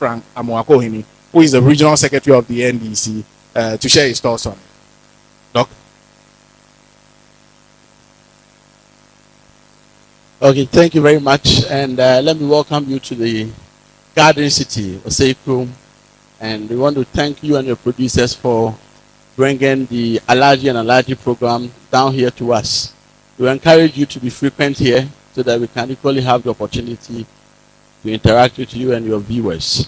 Frank Amoakohene, who is the regional secretary of the NDC, to share his thoughts on it. Doc? Okay, thank you very much. And let me welcome you to the Garden City, Oseiku. And we want to thank you and your producers for bringing the Alhaji and Alhaji program down here to us. We encourage you to be frequent here so that we can equally have the opportunity to interact with you and your viewers.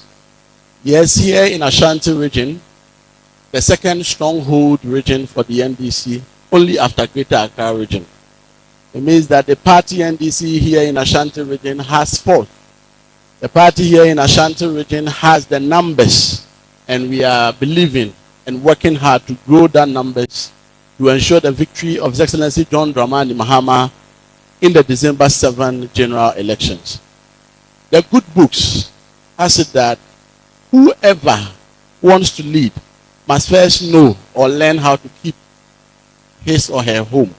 Yes, here in Ashanti region, the second stronghold region for the NDC, only after Greater Accra region. It means that the party NDC here in Ashanti region has fought. The party here in Ashanti region has the numbers, and we are believing and working hard to grow that numbers to ensure the victory of His Excellency John Dramani Mahama in the December 7 general elections. The good books has it that whoever wants to lead must first know or learn how to keep his or her home.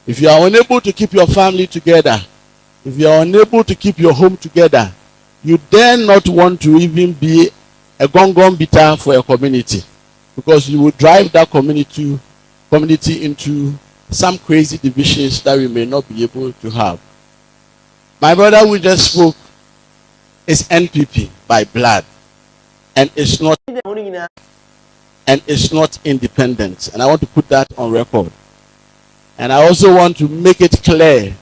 If you are unable to keep your family together, if you are unable to keep your home together, you dare not want to even be a gong beater for a community, because you will drive that community into some crazy divisions that we may not be able to have. My brother who just spoke is NPP by blood, and it's not independent, and I want to put that on record. And I also want to make it clear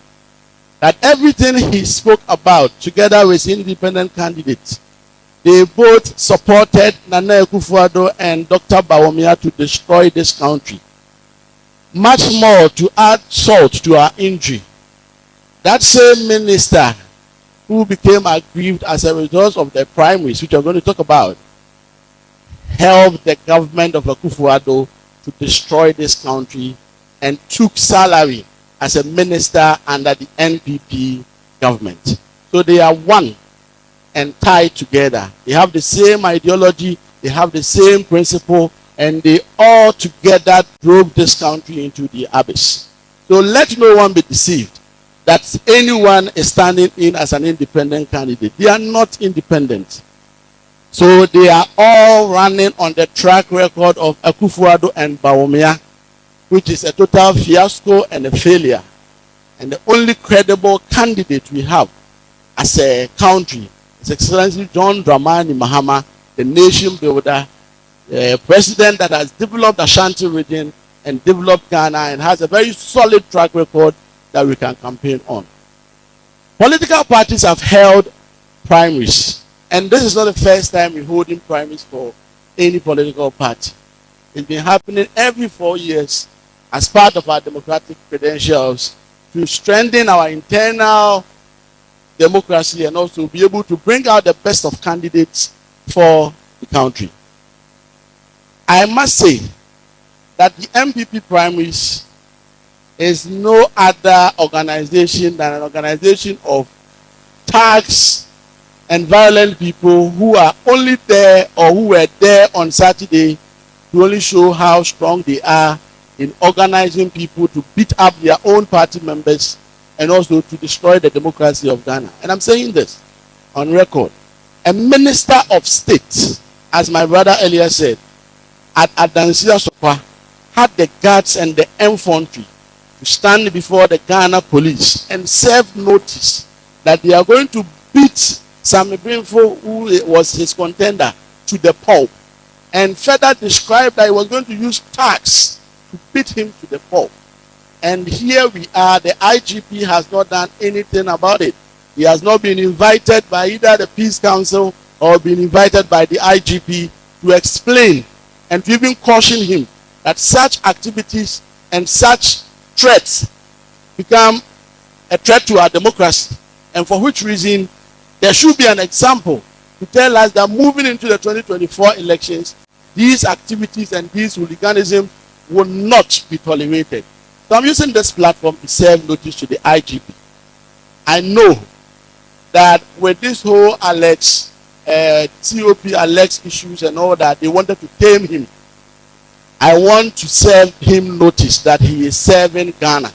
that everything he spoke about, together with independent candidates, they both supported Nana Akufo-Addo and Dr. Bawumia to destroy this country. Much more, to add salt to our injury, that same minister who became aggrieved as a result of the primaries, which I'm going to talk about, helped the government of Akufo-Addo to destroy this country and took salary as a minister under the NPP government. So they are one and tied together. They have the same ideology, they have the same principle, and they all together drove this country into the abyss. So let no one be deceived that anyone is standing in as an independent candidate. They are not independent. So they are all running on the track record of Akufo-Addo and Bawumia, which is a total fiasco and a failure. And the only credible candidate we have as a country is Excellency John Dramani Mahama, the nation builder, president that has developed Ashanti region and developed Ghana and has a very solid track record that we can campaign on. Political parties have held primaries, and this is not the first time we're holding primaries for any political party. It's been happening every 4 years as part of our democratic credentials to strengthen our internal democracy and also be able to bring out the best of candidates for the country. I must say that the MPP primaries is no other organization than an organization of thugs and violent people who are only there or who were there on Saturday to only show how strong they are in organizing people to beat up their own party members and also to destroy the democracy of Ghana. And I'm saying this on record. A minister of state, as my brother earlier said, at Adansia Sokwa, had the guards and the infantry to stand before the Ghana police and serve notice that they are going to beat Sammy Brinfo, who was his contender, to the pulp, and further described that he was going to use tax to beat him to the pulp. And here we are, the IGP has not done anything about it. He has not been invited by either the Peace Council or been invited by the IGP to explain and to even caution him that such activities and such threats become a threat to our democracy, and for which reason there should be an example to tell us that moving into the 2024 elections, these activities and these hooliganism will not be tolerated. So I'm using this platform to serve notice to the IGP. I know that with this whole Alex, COP Alex issues and all that, they wanted to tame him. I want to serve him notice that he is serving Ghana.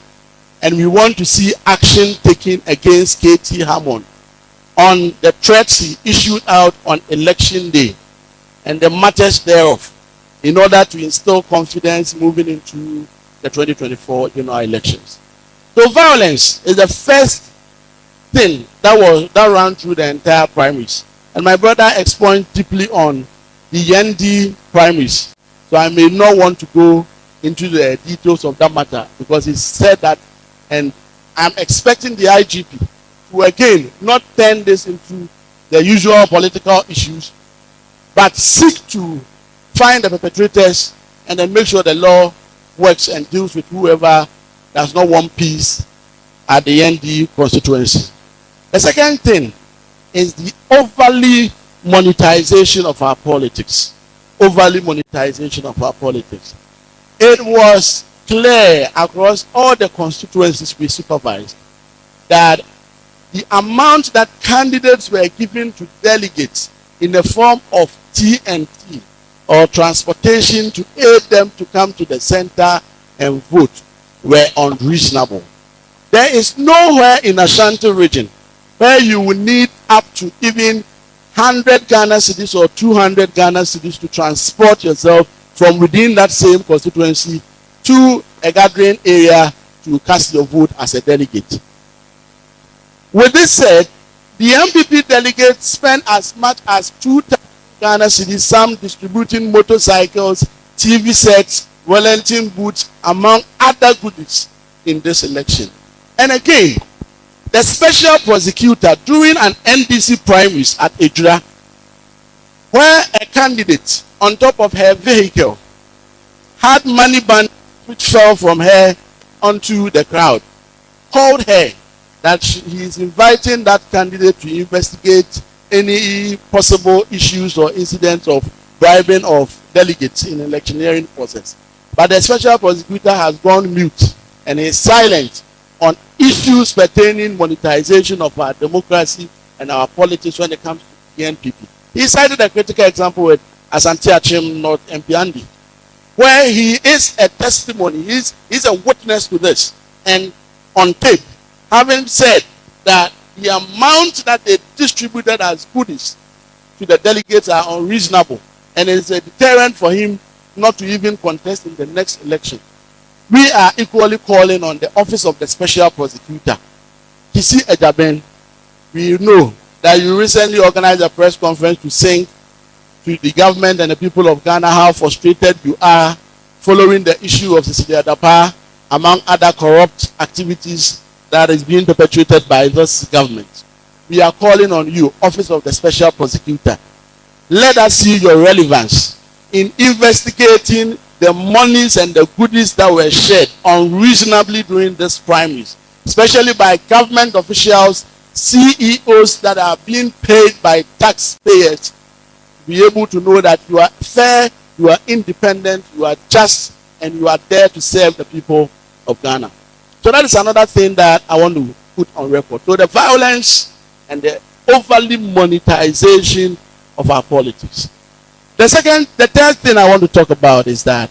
And we want to see action taken against KT Hammond. on the threats he issued out on election day and the matters thereof in order to instill confidence moving into the 2024 general elections. So violence is the first thing that ran through the entire primaries. And my brother explained deeply on the ND primaries. So I may not want to go into the details of that matter because he said that, and I'm expecting the IGP to again not turn this into the usual political issues, but seek to find the perpetrators and then make sure the law works and deals with whoever does not want peace at the ND constituency. The second thing is the overly monetization of our politics. Overly monetization of our politics. It was clear across all the constituencies we supervised that the amount that candidates were given to delegates in the form of TNT or transportation to aid them to come to the center and vote were unreasonable. There is nowhere in Ashanti region where you will need up to even 100 Ghana cedis or 200 Ghana cedis to transport yourself from within that same constituency to a gathering area to cast your vote as a delegate. With this said, the MPP delegates spend as much as 2,000 Ghana cedis, some distributing motorcycles, TV sets, Wellington boots, among other goodies in this election. And again, the special prosecutor during an NDC primaries at Ejura, where a candidate on top of her vehicle had money band which fell from her onto the crowd, called her that he is inviting that candidate to investigate any possible issues or incidents of bribing of delegates in electioneering process. But the special prosecutor has gone mute and is silent on issues pertaining monetization of our democracy and our politics when it comes to the NPP. He cited a critical example with Ashanti North MP, where he is a testimony, he's a witness to this, and on tape, having said that the amount that they distributed as goodies to the delegates are unreasonable, and it's a deterrent for him not to even contest in the next election. We are equally calling on the office of the special prosecutor. Kisi Ejaben, we know that you recently organized a press conference to sing to the government and the people of Ghana how frustrated you are following the issue of Cecilia Dapa, among other corrupt activities that is being perpetrated by this government. We are calling on you, office of the special prosecutor. Let us see your relevance in investigating the monies and the goodies that were shared unreasonably during this primaries, especially by government officials, CEOs that are being paid by taxpayers, to be able to know that you are fair, you are independent, you are just, and you are there to serve the people of Ghana. So that is another thing that I want to put on record. So the violence and the overly monetization of our politics. The third thing I want to talk about is that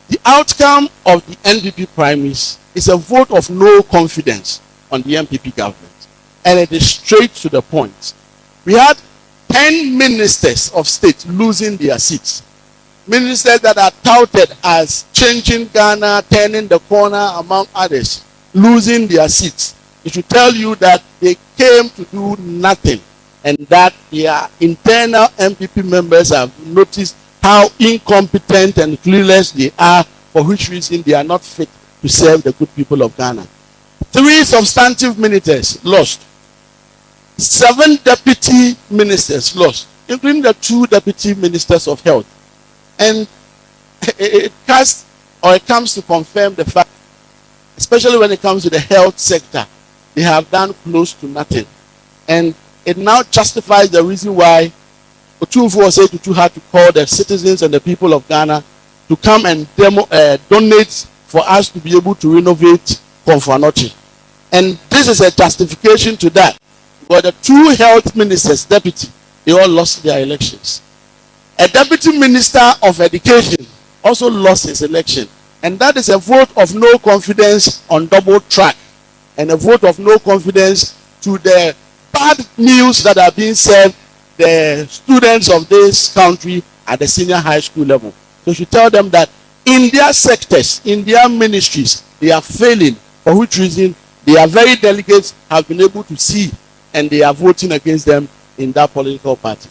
the outcome of the NPP primaries is a vote of no confidence on the NPP government. And it is straight to the point. We had 10 ministers of state losing their seats. Ministers that are touted as changing Ghana, turning the corner, among others, losing their seats. It should tell you that they came to do nothing, and that their internal MPP members have noticed how incompetent and clueless they are, for which reason they are not fit to serve the good people of Ghana. 3 substantive ministers lost. 7 deputy ministers lost, including the 2 deputy ministers of health. And it comes to confirm the fact, especially when it comes to the health sector, they have done close to nothing. And it now justifies the reason why Otumfuo Osei had to call the citizens and the people of Ghana to come and donate for us to be able to renovate Konfanochi. And this is a justification to that. But the 2 health ministers, deputy, they all lost their elections. A deputy minister of education also lost his election. And that is a vote of no confidence on double track. And a vote of no confidence to the bad meals that are being served the students of this country at the senior high school level. So you should tell them that in their sectors, in their ministries, they are failing, for which reason their very delegates have been able to see and they are voting against them in that political party.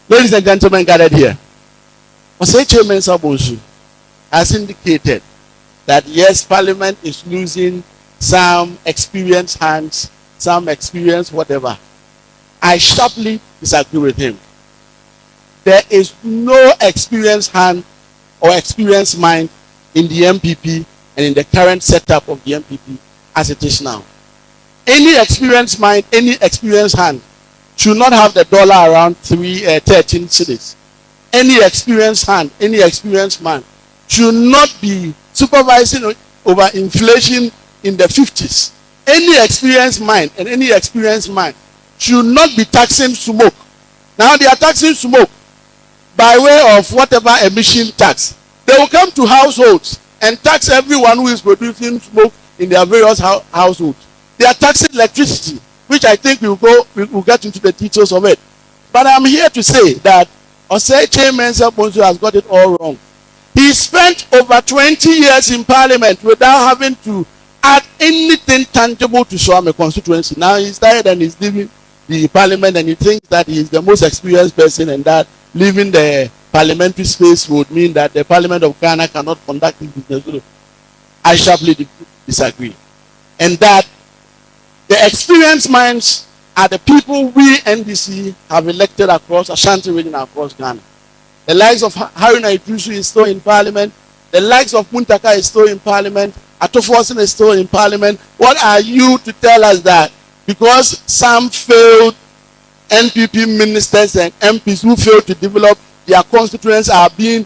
Ladies and gentlemen gathered here, Osei Chairman Sabosu has indicated that yes, Parliament is losing some experienced hands, some experienced whatever. I sharply disagree with him. There is no experienced hand or experienced mind in the MPP and in the current setup of the MPP as it is now. Any experienced mind, any experienced hand should not have the dollar around 13 cities. Any experienced hand, any experienced man should not be supervising over inflation in the 50s. Any experienced mind and any experienced man should not be taxing smoke. Now they are taxing smoke by way of whatever emission tax. They will come to households and tax everyone who is producing smoke in their various households. They are taxing electricity, which I think we'll get into the details of it. But I'm here to say that Osei Chairman Sabosu has got it all wrong. He spent over 20 years in Parliament without having to add anything tangible to Swami constituency. Now he's tired and he's leaving the Parliament and he thinks that he is the most experienced person and that leaving the parliamentary space would mean that the Parliament of Ghana cannot conduct its business. I sharply disagree. And that the experienced minds are the people we NDC have elected across Ashanti region across Ghana. The likes of Haruna Idrisu is still in Parliament. The likes of Muntaka is still in Parliament. Atofosin is still in Parliament. What are you to tell us that because some failed NPP ministers and MPs who failed to develop their constituencies are being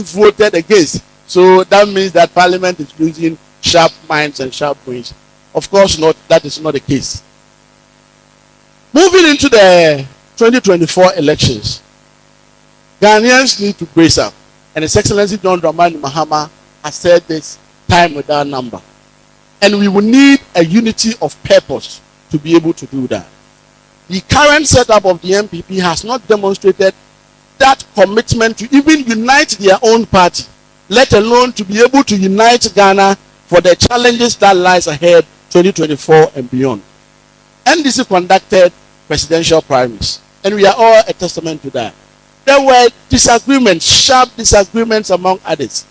voted against? So that means that Parliament is losing sharp minds and sharp brains. Of course not. That is not the case. Moving into the 2024 elections, Ghanaians need to brace up. And His Excellency John Dramani Mahama has said this time without number. And we will need a unity of purpose to be able to do that. The current setup of the MPP has not demonstrated that commitment to even unite their own party, let alone to be able to unite Ghana for the challenges that lies ahead 2024 and beyond. NDC conducted presidential primaries, and we are all a testament to that. There were disagreements, sharp disagreements among others.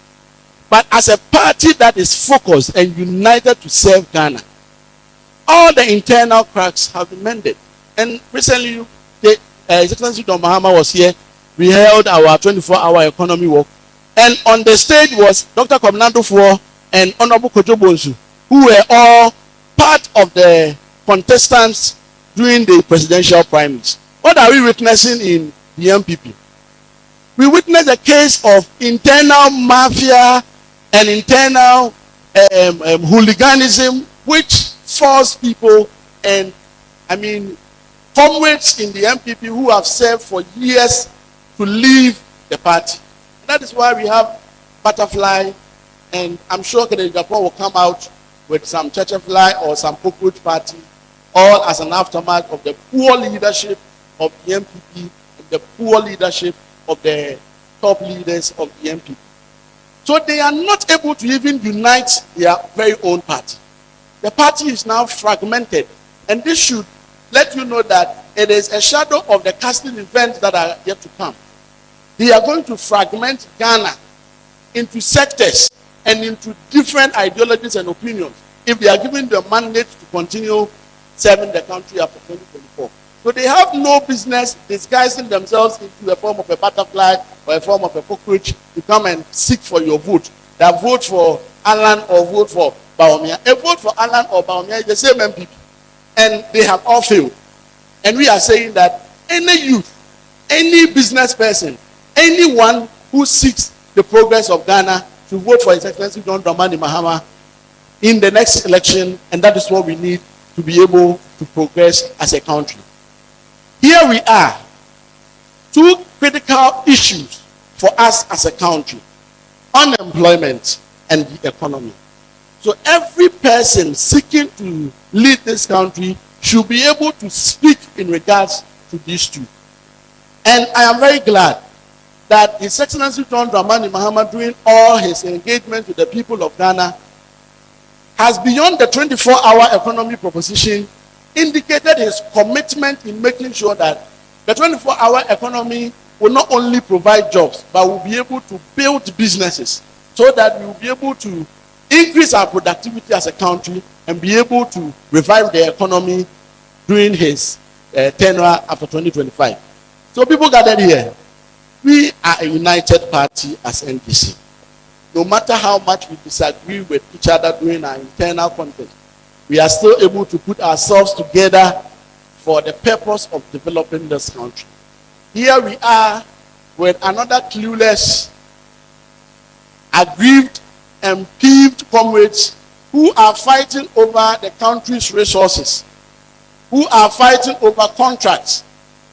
But as a party that is focused and united to serve Ghana, all the internal cracks have been mended. And recently, His Excellency Don Mahama was here. We held our 24-hour economy walk. And on the stage was Dr. Komnando Fuo and Honorable Kojo Bonsu, who were all part of the contestants during the presidential primaries. What are we witnessing in the MPP? We witness a case of internal mafia and internal hooliganism, which forced people and, comrades in the MPP who have served for years to leave the party. That is why we have Butterfly, and I'm sure Kennedy Japan will come out with some Churchfly or some cockroach party, all as an aftermath of the poor leadership of the MPP and the poor leadership of the top leaders of the MPP. So they are not able to even unite their very own party. The party is now fragmented, and this should let you know that it is a shadow of the casting events that are yet to come. They are going to fragment Ghana into sectors and into different ideologies and opinions if they are given the mandate to continue serving the country after 2024. So they have no business disguising themselves into a form of a butterfly or a form of a cockroach to come and seek for your vote. That vote for Alan or vote for Baumia. A vote for Alan or Baumia is the same MPP. And they have all failed. And we are saying that any youth, any business person, anyone who seeks the progress of Ghana should vote for His Excellency John Dramani Mahama in the next election, and that is what we need to be able to progress as a country. Here we are, two critical issues for us as a country: unemployment and the economy. So every person seeking to lead this country should be able to speak in regards to these two. And I am very glad that His Excellency John Dramani Mahama, during all his engagement with the people of Ghana, has beyond the 24-hour economy proposition indicated his commitment in making sure that the 24-hour economy will not only provide jobs, but will be able to build businesses so that we will be able to increase our productivity as a country and be able to revive the economy during his tenure after 2025. So people gathered here, we are a united party as NDC. No matter how much we disagree with each other during our internal contest, we are still able to put ourselves together for the purpose of developing this country. Here we are with another clueless, aggrieved, and peeved comrades who are fighting over the country's resources, who are fighting over contracts,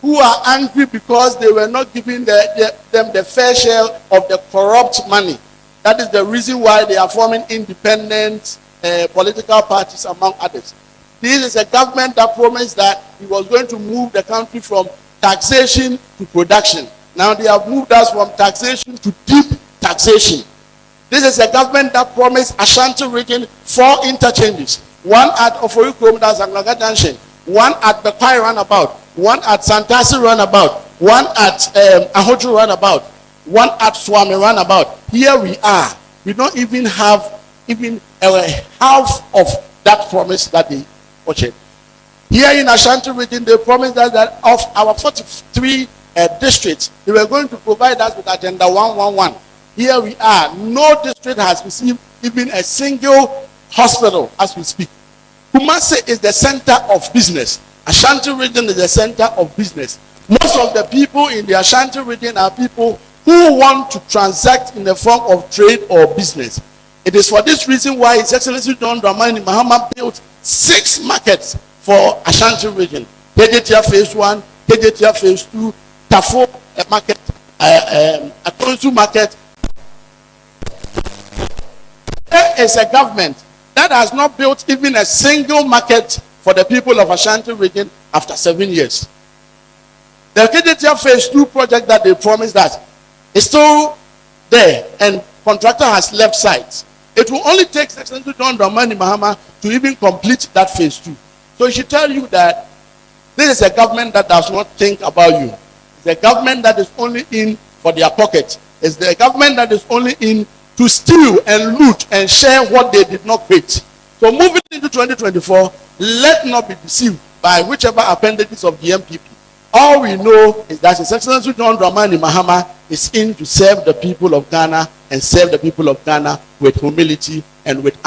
who are angry because they were not giving them the fair share of the corrupt money. That is the reason why they are forming independent political parties, among others. This is a government that promised that he was going to move the country from taxation to production. Now they have moved us from taxation to deep taxation. This is a government that promised Ashanti region 4 interchanges. One at Oforikrom, that's Anglaga Junction. One at the Kwai roundabout. One at Santasi roundabout. One at Ahoju roundabout. One at Swami roundabout. Here we are. We don't even have half of that promise that they purchased. Here in Ashanti region, they promised us that of our 43 districts, they were going to provide us with Agenda 111. Here we are. No district has received even a single hospital as we speak. Kumasi is the center of business. Ashanti region is the center of business. Most of the people in the Ashanti region are people who want to transact in the form of trade or business. It is for this reason why His Excellency John Dramani Mahama built 6 markets for Ashanti region. Kejetia phase 1, Kejetia phase 2, Tafo market, Akonsu market. There is a government that has not built even a single market for the people of Ashanti region after 7 years. The Kejetia phase 2 project that they promised us is still there, and contractor has left site. It will only take Excellency John Dramani Mahama to even complete that phase 2. So it should tell you that this is a government that does not think about you. It's a government that is only in for their pocket. It's the government that is only in to steal and loot and share what they did not create. So moving into 2024, let not be deceived by whichever appendages of the MPP. All we know is that His Excellency John Dramani Mahama is in to serve the people of Ghana and serve the people of Ghana with humility and with